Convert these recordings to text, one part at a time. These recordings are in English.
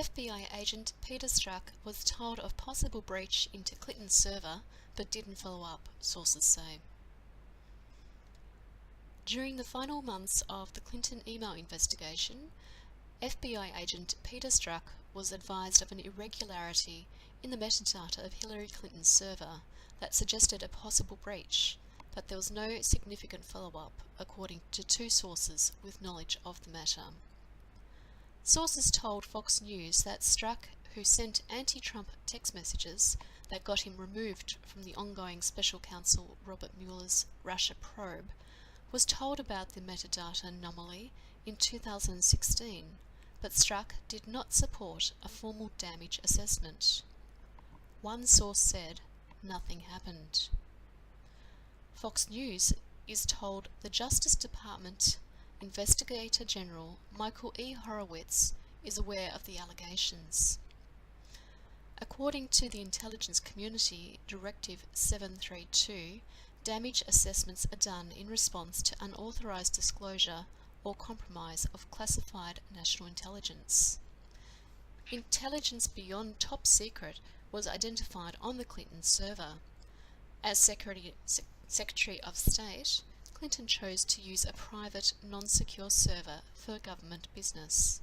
FBI agent Peter Strzok was told of possible breach into Clinton's server, but didn't follow up, sources say. During the final months of the Clinton email investigation, FBI agent Peter Strzok was advised of an irregularity in the metadata of Hillary Clinton's server that suggested a possible breach, but there was no significant follow-up, according to two sources with knowledge of the matter. Sources told Fox News that Strzok, who sent anti-Trump text messages that got him removed from the ongoing special counsel Robert Mueller's Russia probe, was told about the metadata anomaly in 2016, but Strzok did not support a formal damage assessment. One source said nothing happened. Fox News is told the Justice Department Investigator General Michael E. Horowitz is aware of the allegations. According to the intelligence community Directive 732, damage assessments are done in response to unauthorized disclosure or compromise of classified national intelligence. Intelligence beyond top secret was identified on the Clinton server. As Secretary of State, Clinton chose to use a private, non-secure server for government business.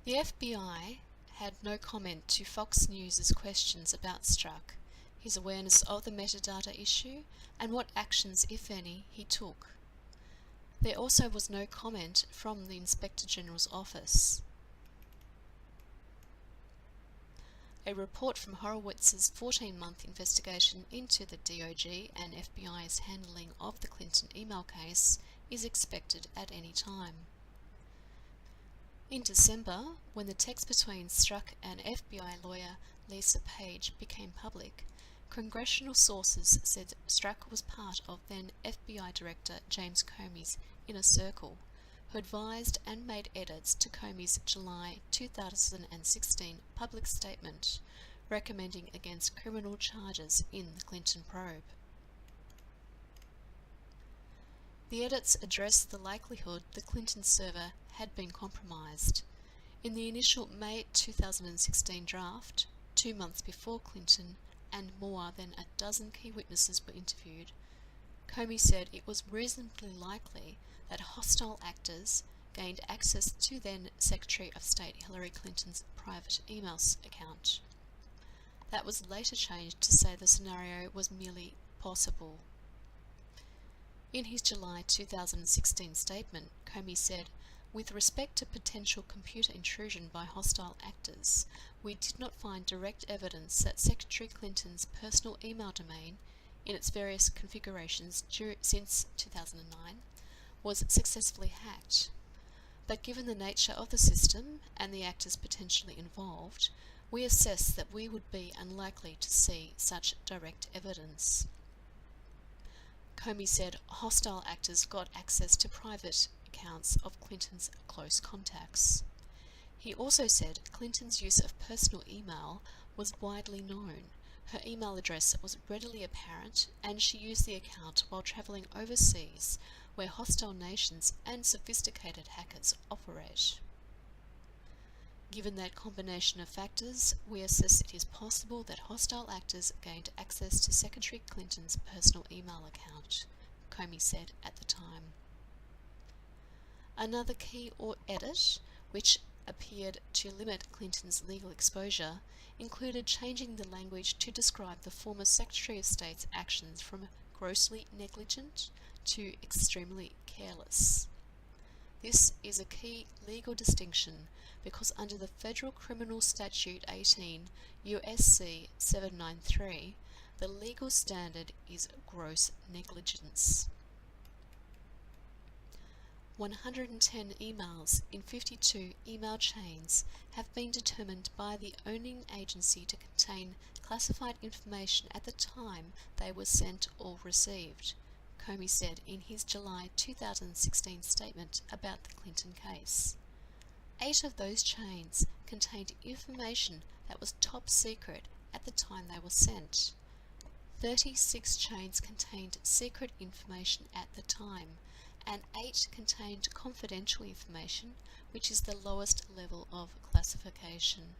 The FBI had no comment to Fox News' questions about Strzok, his awareness of the metadata issue, and what actions, if any, he took. There also was no comment from the Inspector General's office. A report from Horowitz's 14-month investigation into the DOJ and FBI's handling of the Clinton email case is expected at any time. In December, when the text between Strzok and FBI lawyer Lisa Page became public, congressional sources said Strzok was part of then FBI Director James Comey's inner circle, who advised and made edits to Comey's July 2016 public statement recommending against criminal charges in the Clinton probe. The edits addressed the likelihood the Clinton server had been compromised. In the initial May 2016 draft, 2 months before Clinton and more than a dozen key witnesses were interviewed, Comey said it was reasonably likely that hostile actors gained access to then Secretary of State Hillary Clinton's private emails account. That was later changed to say the scenario was merely possible. In his July 2016 statement, Comey said, "With respect to potential computer intrusion by hostile actors, we did not find direct evidence that Secretary Clinton's personal email domain, in its various configurations since 2009, was successfully hacked. But given the nature of the system and the actors potentially involved, we assessed that we would be unlikely to see such direct evidence." Comey said hostile actors got access to private accounts of Clinton's close contacts. He also said Clinton's use of personal email was widely known. Her email address was readily apparent, and she used the account while travelling overseas, where hostile nations and sophisticated hackers operate. Given that combination of factors, we assess it is possible that hostile actors gained access to Secretary Clinton's personal email account, Comey said at the time. Another key edit, which appeared to limit Clinton's legal exposure, included changing the language to describe the former Secretary of State's actions from grossly negligent to extremely careless. This is a key legal distinction because under the Federal Criminal Statute 18 U.S.C. 793, the legal standard is gross negligence. 110 emails in 52 email chains have been determined by the owning agency to contain classified information at the time they were sent or received, Comey said in his July 2016 statement about the Clinton case. 8 of those chains contained information that was top secret at the time they were sent. 36 chains contained secret information at the time, and 8 contained confidential information, which is the lowest level of classification.